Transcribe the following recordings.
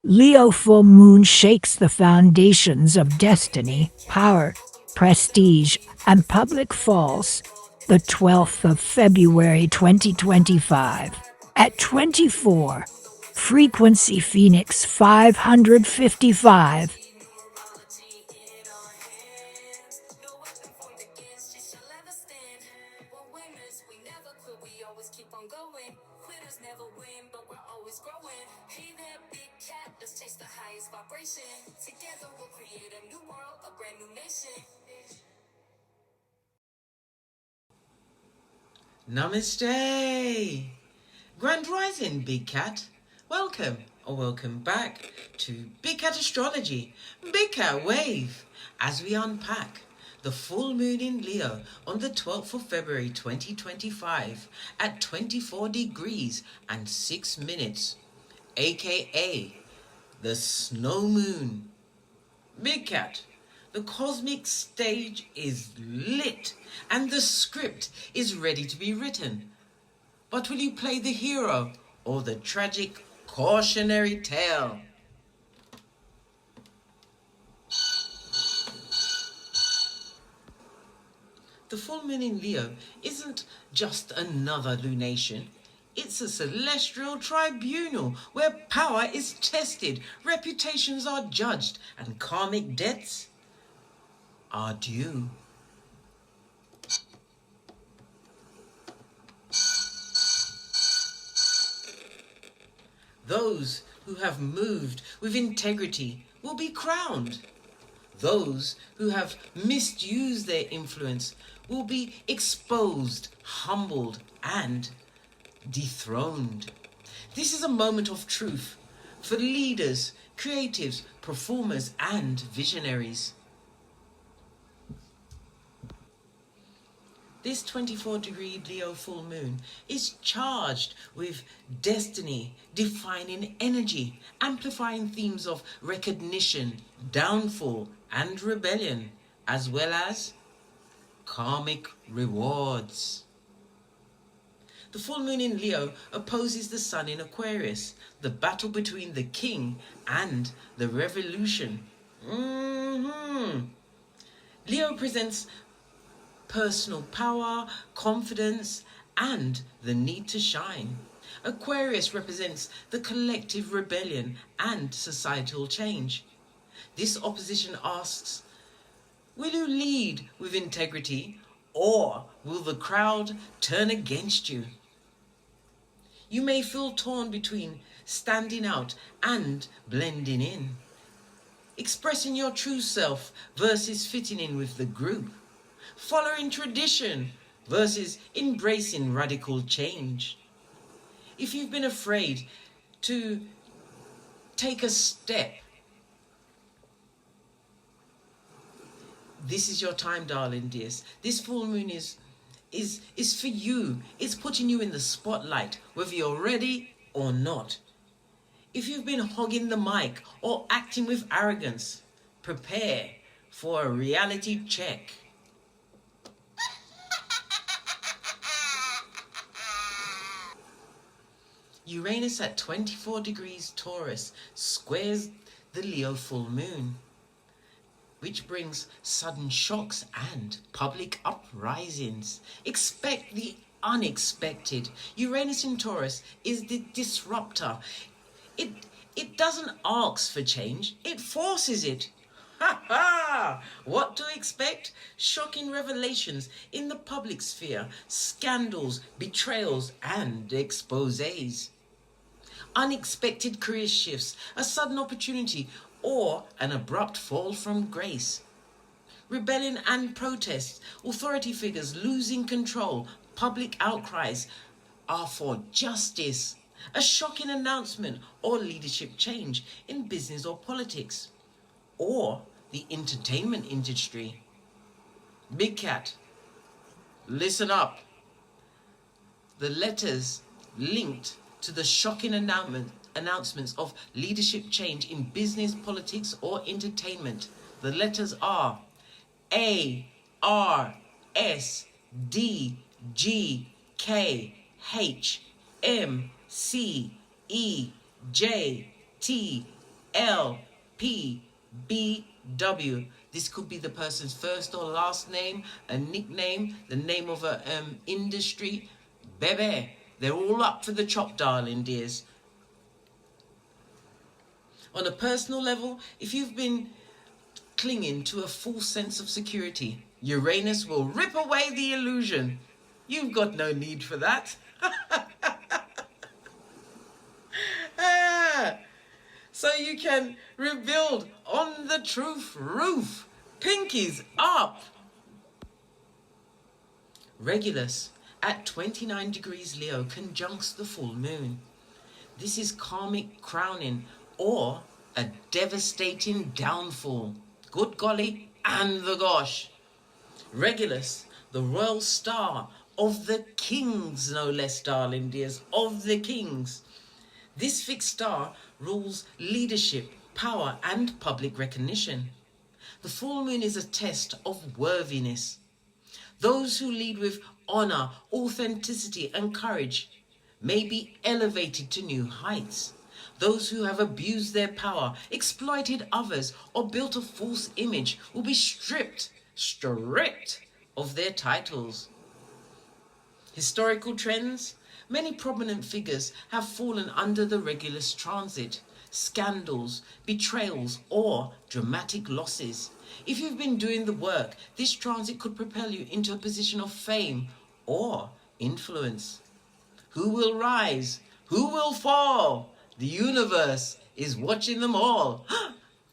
Leo full moon shakes the foundations of destiny, power, prestige, and public falls. The 12th of February 2025 at 24. Frequency Phoenix 555. Namaste! Grand Rising, Big Cat. Welcome or welcome back to Big Cat Astrology, Big Cat Wave, as we unpack the full moon in Leo on the 12th of February 2025 at 24 degrees and 6 minutes, aka the snow moon. Big Cat, the cosmic stage is lit and the script is ready to be written. But will you play the hero or the tragic cautionary tale? The full moon in Leo isn't just another lunation. It's a celestial tribunal where power is tested, reputations are judged, and karmic debts are due. Those who have moved with integrity will be crowned. Those who have misused their influence will be exposed, humbled, and dethroned. This is a moment of truth for leaders, creatives, performers, and visionaries. This 24-degree Leo full moon is charged with destiny, defining energy, amplifying themes of recognition, downfall, and rebellion, as well as karmic rewards. The full moon in Leo opposes the sun in Aquarius, the battle between the king and the revolution. Leo presents personal power, confidence, and the need to shine. Aquarius represents the collective rebellion and societal change. This opposition asks, will you lead with integrity, or will the crowd turn against you? You may feel torn between standing out and blending in, expressing your true self versus fitting in with the group, following tradition versus embracing radical change. If you've been afraid to take a step, this is your time, darling dears. This full moon is for you. It's putting you in the spotlight, whether you're ready or not. If you've been hogging the mic or acting with arrogance, prepare for a reality check. Uranus at 24 degrees Taurus squares the Leo full moon, which brings sudden shocks and public uprisings. Expect the unexpected. Uranus in Taurus is the disruptor. It doesn't ask for change, it forces it. Ha ha! What to expect? Shocking revelations in the public sphere, scandals, betrayals, and exposés. Unexpected career shifts, a sudden opportunity, or an abrupt fall from grace. Rebellion and protests, authority figures losing control, public outcries are for justice. A shocking announcement or leadership change in business or politics, or the entertainment industry. Big Cat, listen up. The letters linked to the shocking announcements of leadership change in business, politics, or entertainment. The letters are A, R, S, D, G, K, H, M, C, E, J, T, LPBW. This could be the person's first or last name, a nickname, the name of a industry. Bebe, they're all up for the chop, darling dears. On a personal level, if you've been clinging to a false sense of security, Uranus will rip away the illusion. You've got no need for that. So you can rebuild on the truth roof. Pinkies up. Regulus at 29 degrees Leo conjuncts the full moon. This is karmic crowning or a devastating downfall. Good golly and the gosh. Regulus, the royal star of the kings, no less, darling dears, of the kings. This fixed star rules leadership, power, and public recognition. The full moon is a test of worthiness. Those who lead with honor, authenticity, and courage may be elevated to new heights. Those who have abused their power, exploited others, or built a false image will be stripped of their titles. Historical trends. Many prominent figures have fallen under the Regulus transit. Scandals, betrayals, or dramatic losses. If you've been doing the work, this transit could propel you into a position of fame or influence. Who will rise? Who will fall? The universe is watching them all.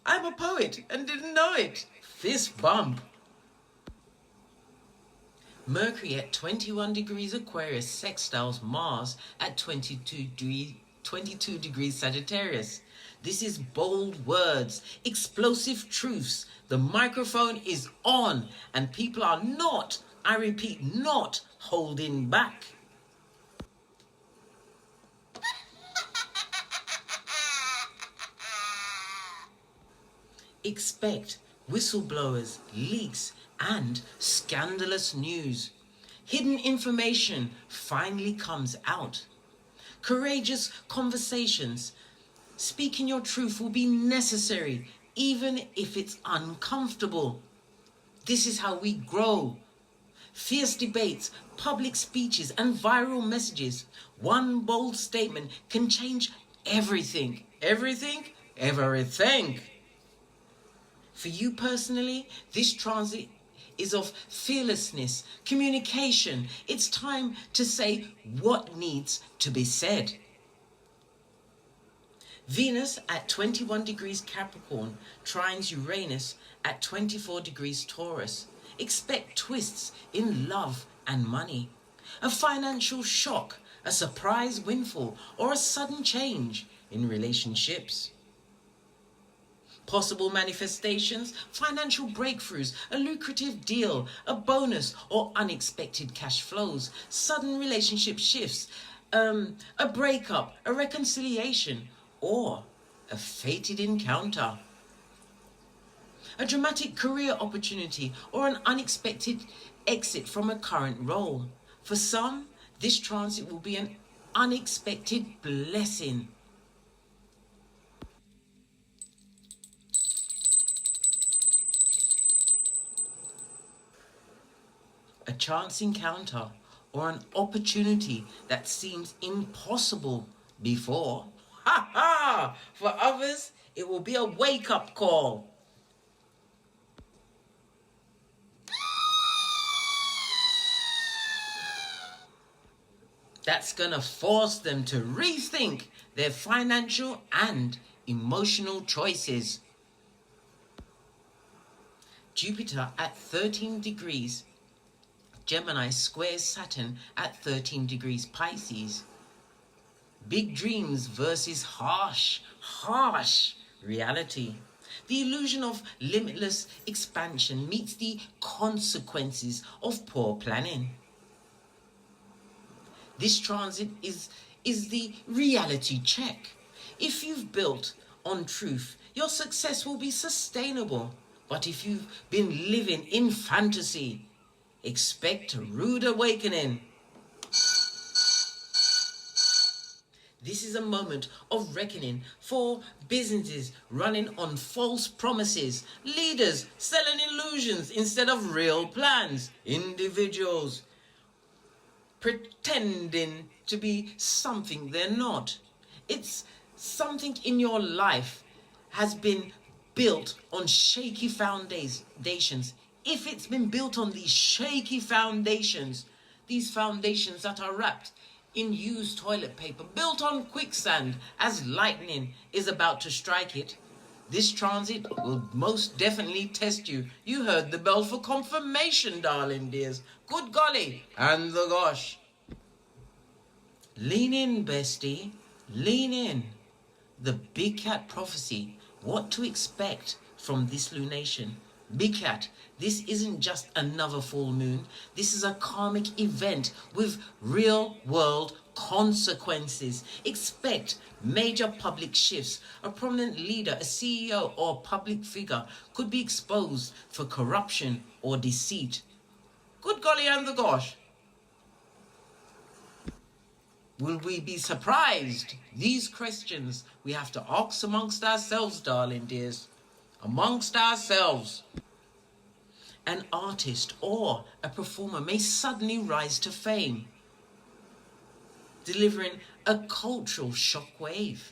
I'm a poet and didn't know it. Fist bump. Mercury at 21 degrees Aquarius sextiles Mars at 22 degrees Sagittarius. This is bold words, explosive truths. The microphone is on and people are not, I repeat, not holding back. Expect whistleblowers, leaks, and scandalous news. Hidden information finally comes out. Courageous conversations. Speaking your truth will be necessary, even if it's uncomfortable. This is how we grow. Fierce debates, public speeches, and viral messages. One bold statement can change everything. Everything? Everything. For you personally, this transit is of fearlessness, communication. It's time to say what needs to be said. Venus at 21 degrees Capricorn trines Uranus at 24 degrees Taurus. Expect twists in love and money. A financial shock, a surprise windfall, or a sudden change in relationships. Possible manifestations, financial breakthroughs, a lucrative deal, a bonus or unexpected cash flows, sudden relationship shifts, a breakup, a reconciliation, or a fated encounter. A dramatic career opportunity or an unexpected exit from a current role. For some, this transit will be an unexpected blessing. A chance encounter or an opportunity that seems impossible before. Ha ha! For others, it will be a wake-up call. That's gonna force them to rethink their financial and emotional choices. Jupiter at 13 degrees Gemini squares Saturn at 13 degrees Pisces. Big dreams versus harsh reality. The illusion of limitless expansion meets the consequences of poor planning. This transit is the reality check. If you've built on truth, your success will be sustainable. But if you've been living in fantasy, expect a rude awakening. This is a moment of reckoning for businesses running on false promises, leaders selling illusions instead of real plans, individuals pretending to be something they're not. It's something in your life has been built on shaky foundations. If it's been built on these shaky foundations, these foundations that are wrapped in used toilet paper, built on quicksand as lightning is about to strike it, this transit will most definitely test you. You heard the bell for confirmation, darling dears. Good golly and the gosh. Lean in, bestie. Lean in. The Big Cat prophecy. What to expect from this lunation. Big Cat, this isn't just another full moon. This is a karmic event with real world consequences. Expect major public shifts. A prominent leader, a CEO or public figure could be exposed for corruption or deceit. Good golly and the gosh. Will we be surprised? These questions we have to ask amongst ourselves, darling dears. Amongst ourselves. An artist or a performer may suddenly rise to fame, delivering a cultural shockwave.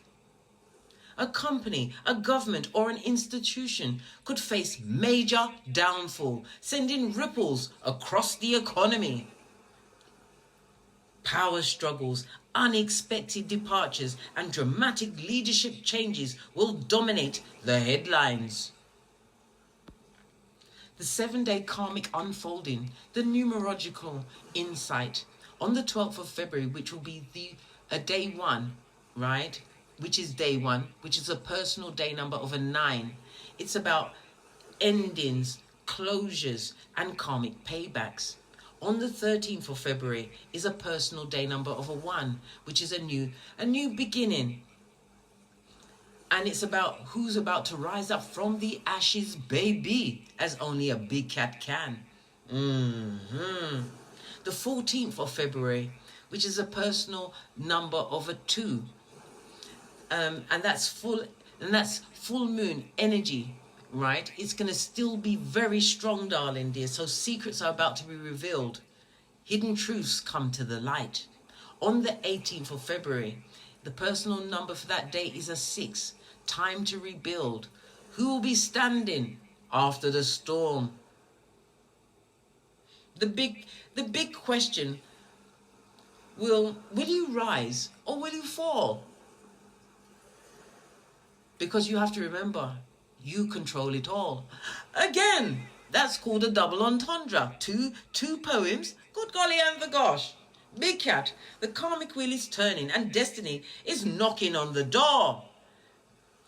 A company, a government, or an institution could face major downfall, sending ripples across the economy. Power struggles, unexpected departures, and dramatic leadership changes will dominate the headlines. The 7-day karmic unfolding, the numerological insight on the 12th of February, which will be day one, right? Which is day one, which is a personal day number of a 9. It's about endings, closures, and karmic paybacks. On the 13th of February is a personal day number of a 1, which is a new beginning. And it's about who's about to rise up from the ashes, baby, as only a big cat can. The 14th of February, which is a personal number of a 2. And that's full moon energy, right? It's going to still be very strong, darling dear. So secrets are about to be revealed. Hidden truths come to the light. On the 18th of February, the personal number for that day is a 6. Time to rebuild. Who will be standing after the storm? The big question, will you rise or will you fall? Because you have to remember, you control it all. Again, that's called a double entendre. Two poems. Good golly and the gosh. Big Cat, the karmic wheel is turning and destiny is knocking on the door.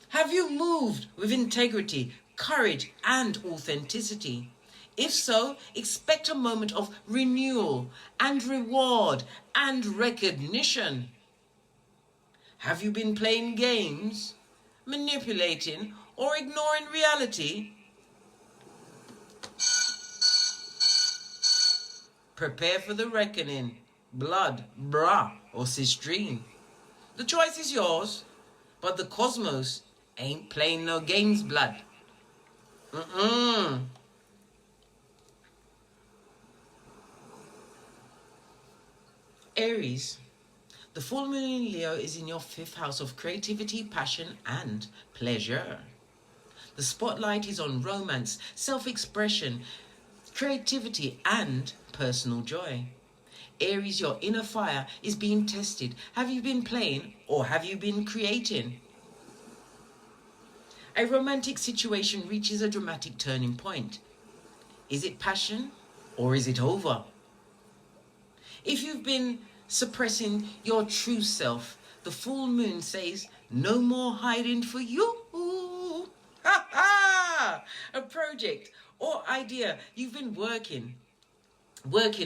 Have you moved with integrity, courage, and authenticity? If so, expect a moment of renewal and reward and recognition. Have you been playing games, manipulating, or ignoring reality? Prepare for the reckoning. Blood, bra, or cistrine. The choice is yours, but the cosmos ain't playing no games, blood. Aries, the full moon in Leo is in your 5th house of creativity, passion, and pleasure. The spotlight is on romance, self-expression, creativity, and personal joy. Aries, your inner fire is being tested. Have you been playing or have you been creating? A romantic situation reaches a dramatic turning point. Is it passion or is it over? If you've been suppressing your true self, the full moon says, no more hiding for you. Ha ha! A project or idea you've been working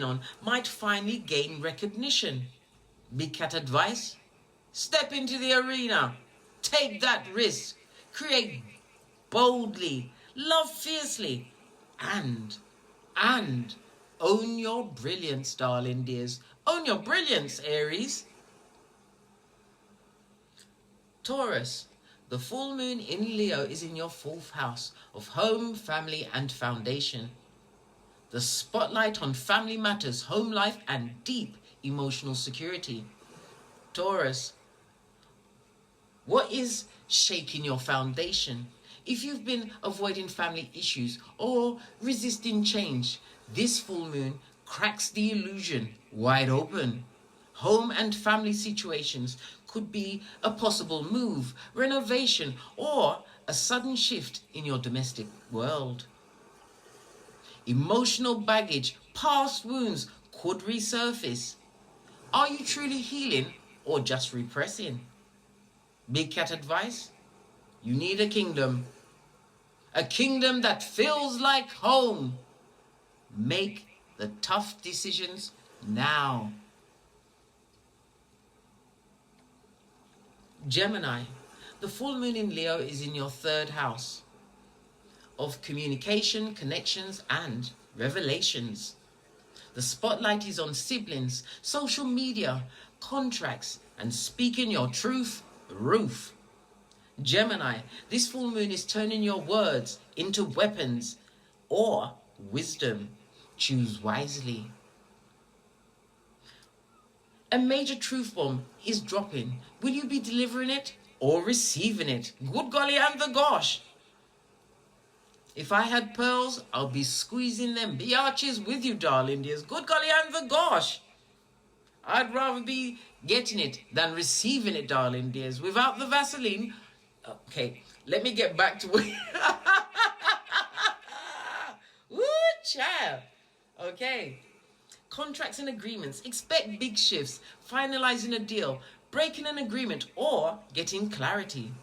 on might finally gain recognition. Big Cat advice? Step into the arena. Take that risk. Create boldly. Love fiercely. And own your brilliance, darling dears. Own your brilliance, Aries. Taurus, the full moon in Leo is in your 4th house of home, family, and foundation. The spotlight on family matters, home life, and deep emotional security. Taurus, what is shaking your foundation? If you've been avoiding family issues or resisting change, this full moon cracks the illusion wide open. Home and family situations could be a possible move, renovation, or a sudden shift in your domestic world. Emotional baggage, past wounds could resurface. Are you truly healing or just repressing? Big cat advice? You need a kingdom that feels like home. Make the tough decisions now. Gemini, the full moon in Leo is in your 3rd house of communication, connections, and revelations. The spotlight is on siblings, social media, contracts, and speaking your truth, roof. Gemini, this full moon is turning your words into weapons or wisdom. Choose wisely. A major truth bomb is dropping. Will you be delivering it or receiving it? Good golly and the gosh. If I had pearls, I'll be squeezing them biatches with you, darling dears. Good golly and the gosh. I'd rather be getting it than receiving it, darling dears. Without the Vaseline. Okay, let me get back to it. Woo, child. Okay. Contracts and agreements. Expect big shifts, finalizing a deal, breaking an agreement, or getting clarity.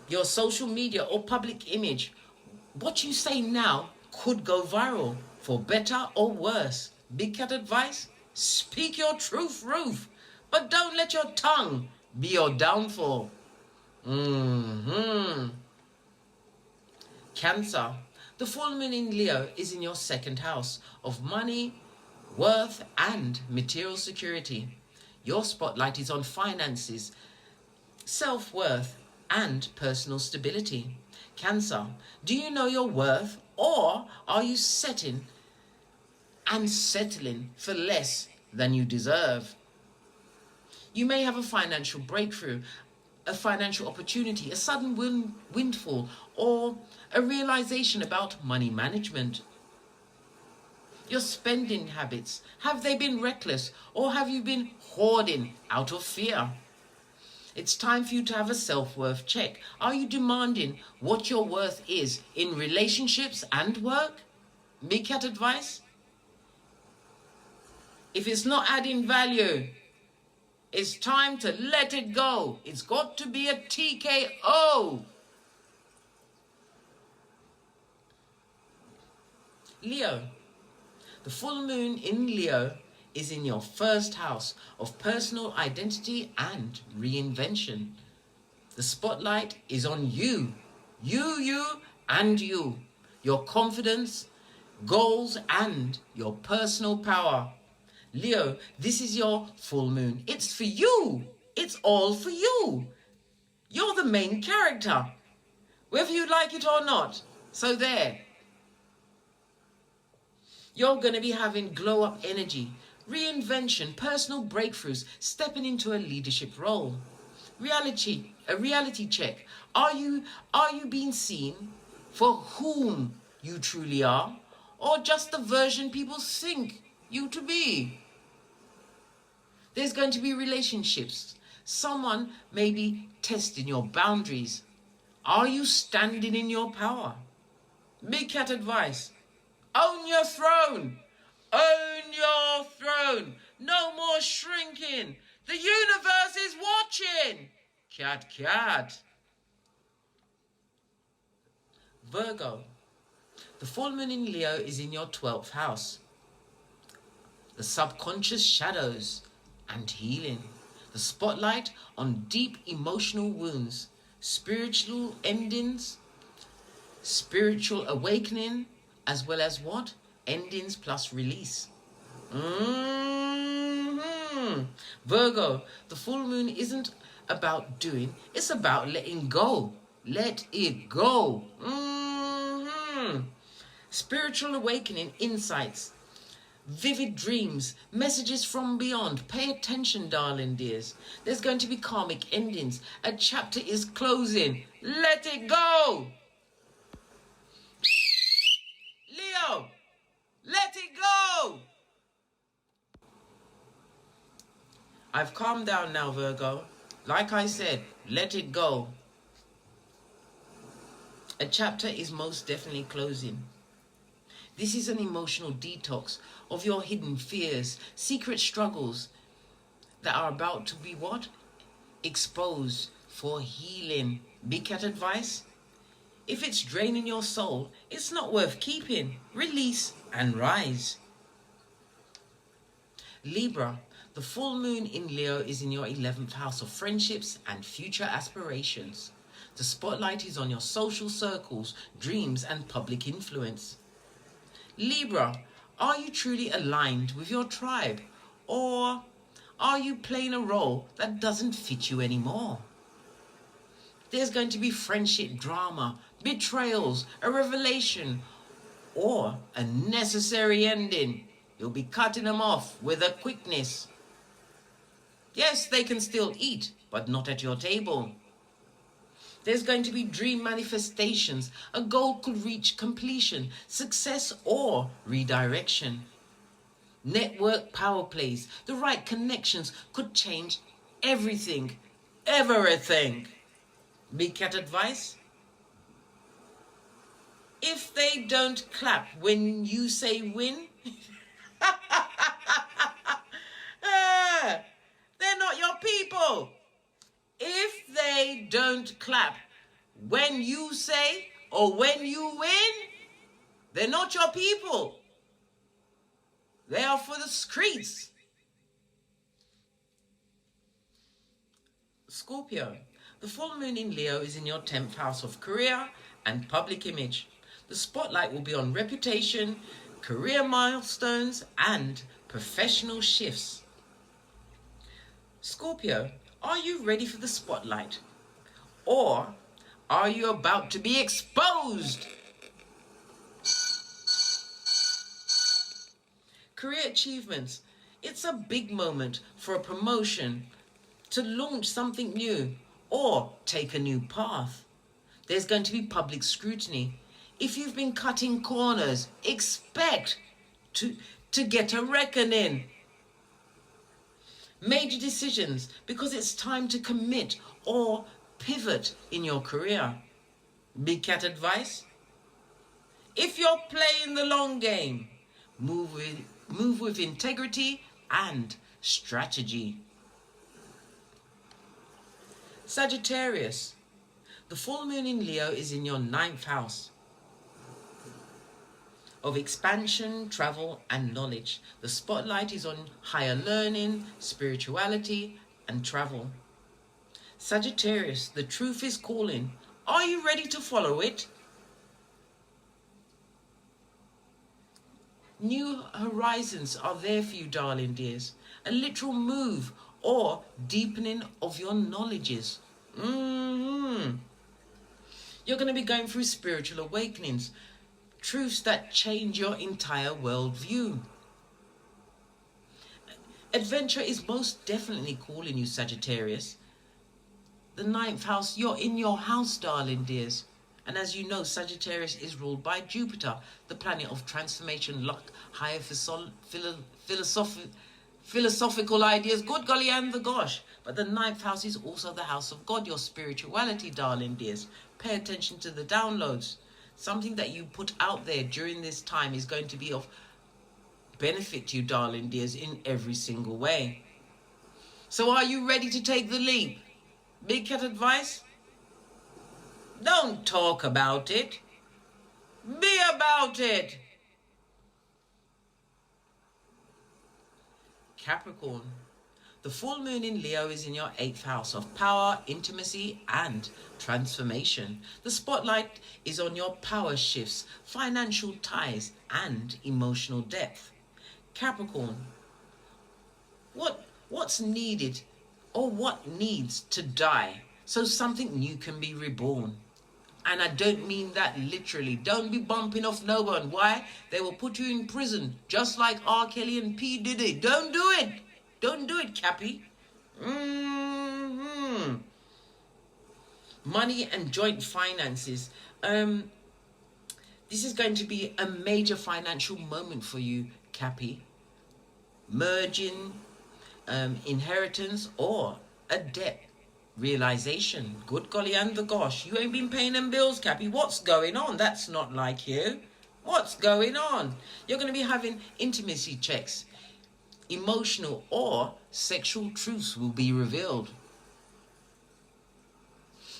Your social media or public image. What you say now could go viral, for better or worse. Big cat advice? Speak your truth, roof. But don't let your tongue be your downfall. Cancer. The full moon in Leo is in your 2nd house of money, worth, and material security. Your spotlight is on finances, self-worth, and personal stability. Cancer, do you know your worth, or are you settling for less than you deserve? You may have a financial breakthrough, a financial opportunity, a sudden windfall, or a realization about money management. Your spending habits, have they been reckless, or have you been hoarding out of fear? It's time for you to have a self-worth check. Are you demanding what your worth is in relationships and work? Big cat advice? If it's not adding value, it's time to let it go. It's got to be a TKO. Leo. The full moon in Leo is in your 1st house of personal identity and reinvention. The spotlight is on you. You, and you. Your confidence, goals, and your personal power. Leo, this is your full moon. It's for you. It's all for you. You're the main character, whether you like it or not. So there. You're going to be having glow-up energy, reinvention, personal breakthroughs, stepping into a leadership role. A reality check. Are you being seen for whom you truly are, or just the version people think you to be? There's going to be relationships. Someone may be testing your boundaries. Are you standing in your power? Big cat advice. Own your throne. Own your throne. No more shrinking. The universe is watching. Cat. Virgo. The full moon in Leo is in your 12th house. The subconscious shadows and healing. The spotlight on deep emotional wounds, spiritual endings, spiritual awakening, as well as what? Endings plus release. Virgo, the full moon isn't about doing, it's about letting go. Let it go. Spiritual awakening insights, vivid dreams, messages from beyond. Pay attention, darling dears. There's going to be karmic endings. A chapter is closing. Let it go. Leo, let it go. I've calmed down now, Virgo. Like I said, let it go. A chapter is most definitely closing. This is an emotional detox of your hidden fears, secret struggles that are about to be what? Exposed for healing. Big cat advice? If it's draining your soul, it's not worth keeping. Release and rise. Libra, the full moon in Leo is in your 11th house of friendships and future aspirations. The spotlight is on your social circles, dreams, and public influence. Libra, are you truly aligned with your tribe? Or are you playing a role that doesn't fit you anymore? There's going to be friendship drama, betrayals, a revelation, or a necessary ending. You'll be cutting them off with a quickness. Yes, they can still eat, but not at your table. There's going to be dream manifestations. A goal could reach completion, success, or redirection. Network power plays. The right connections could change everything. Everything. Big cat advice? If they don't clap when you say win, they're not your people. If they don't clap when you say or when you win, they're not your people. They are for the streets. Scorpio, the full moon in Leo is in your 10th house of career and public image. The spotlight will be on reputation, career milestones, and professional shifts. Scorpio, are you ready for the spotlight? Or are you about to be exposed? Career achievements. It's a big moment for a promotion, to launch something new, or take a new path. There's going to be public scrutiny. If you've been cutting corners, expect to get a reckoning. Major decisions, because it's time to commit or pivot in your career. Big cat advice? If you're playing the long game, move with integrity and strategy. Sagittarius, the full moon in Leo is in your 9th house of expansion, travel, and knowledge. The spotlight is on higher learning, spirituality, and travel. Sagittarius, the truth is calling. Are you ready to follow it? New horizons are there for you, darling dears. A literal move or deepening of your knowledges. You're going to be going through spiritual awakenings, truths that change your entire worldview. Adventure is most definitely calling you, Sagittarius. The 9th house, you're in your house, darling dears. And as you know, Sagittarius is ruled by Jupiter, the planet of transformation, luck, higher philosophical ideas, good golly and the gosh. But the 9th house is also the house of God, your spirituality, darling dears. Pay attention to the downloads. Something that you put out there during this time is going to be of benefit to you, darling dears, in every single way. So are you ready to take the leap? Big cat advice? Don't talk about it. Be about it. Capricorn, the full moon in Leo is in your 8th house of power, intimacy, and transformation. The spotlight is on your power shifts, financial ties, and emotional depth. Capricorn, what's needed or what needs to die so something new can be reborn. And I don't mean that literally. Don't be bumping off no one. Why? They will put you in prison just like R. Kelly and P. Diddy. Don't do it. Don't do it, Cappy. Money and joint finances. This is going to be a major financial moment for you, Cappy. Merging, inheritance, or a debt realization. Good golly and the gosh, you ain't been paying them bills, Cappy. What's going on? That's not like you. What's going on? You're going to be having intimacy checks. Emotional or sexual truths will be revealed.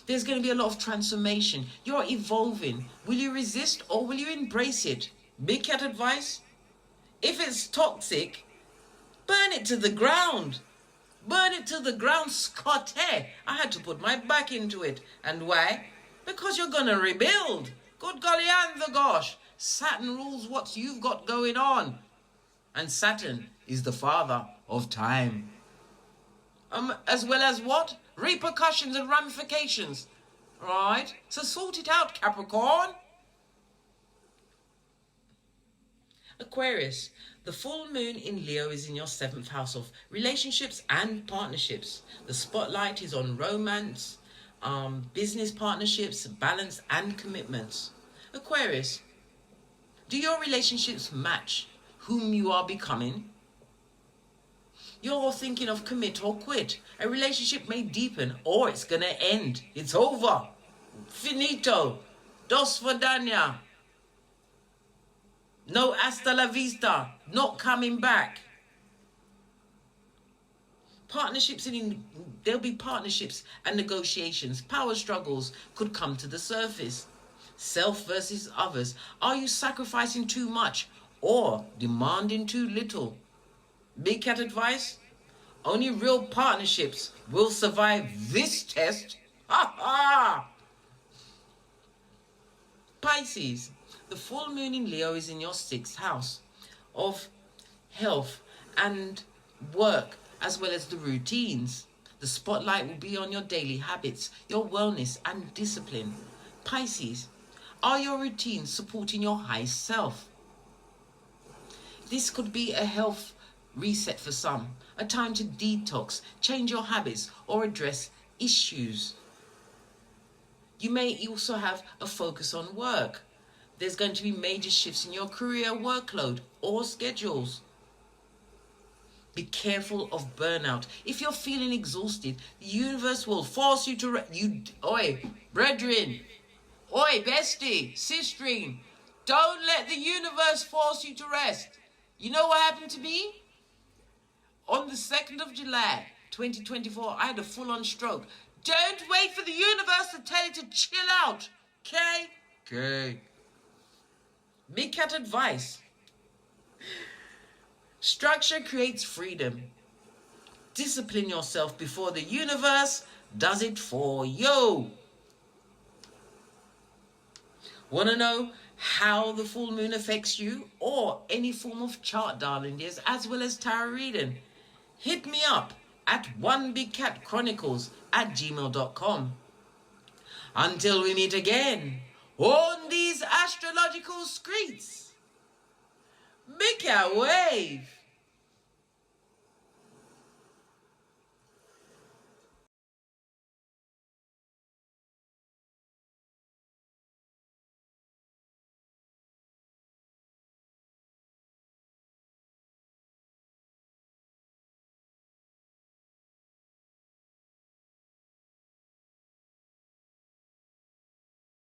There's going to be a lot of transformation. You're evolving. Will you resist or will you embrace it? Big cat advice. If it's toxic, burn it to the ground. Burn it to the ground, Scott. Hey, I had to put my back into it. And why? Because you're going to rebuild. Good golly and the gosh. Saturn rules what you've got going on. And Saturn is the father of time. As well as what? Repercussions and ramifications. Right? So sort it out, Capricorn. Aquarius, the full moon in Leo is in your 7th house of relationships and partnerships. The spotlight is on romance, business partnerships, balance and commitments. Aquarius, do your relationships match whom you are becoming? You're thinking of commit or quit. A relationship may deepen or it's going to end. It's over. Finito. Dos Vidania. No hasta la vista. Not coming back. There'll be partnerships and negotiations. Power struggles could come to the surface. Self versus others. Are you sacrificing too much or demanding too little? Big cat advice. Only real partnerships will survive this test. Ha ha! Pisces, the full moon in Leo is in your 6th house of health and work, as well as the routines. The spotlight will be on your daily habits, your wellness and discipline. Pisces, are your routines supporting your high self? This could be a health reset for some, a time to detox, change your habits, or address issues. You may also have a focus on work. There's going to be major shifts in your career workload or schedules. Be careful of burnout. If you're feeling exhausted, the universe will force you to Oi, brethren. Oi, bestie, sisterine. Don't let the universe force you to rest. You know what happened to me? On the 2nd of July, 2024, I had a full-on stroke. Don't wait for the universe to tell you to chill out. Okay? Okay. Big cat advice. Structure creates freedom. Discipline yourself before the universe does it for you. Want to know how the full moon affects you or any form of chart, darling dears, as well as tarot reading? Hit me up at onebigcatchronicles@gmail.com. Until we meet again on these astrological streets, make a wave.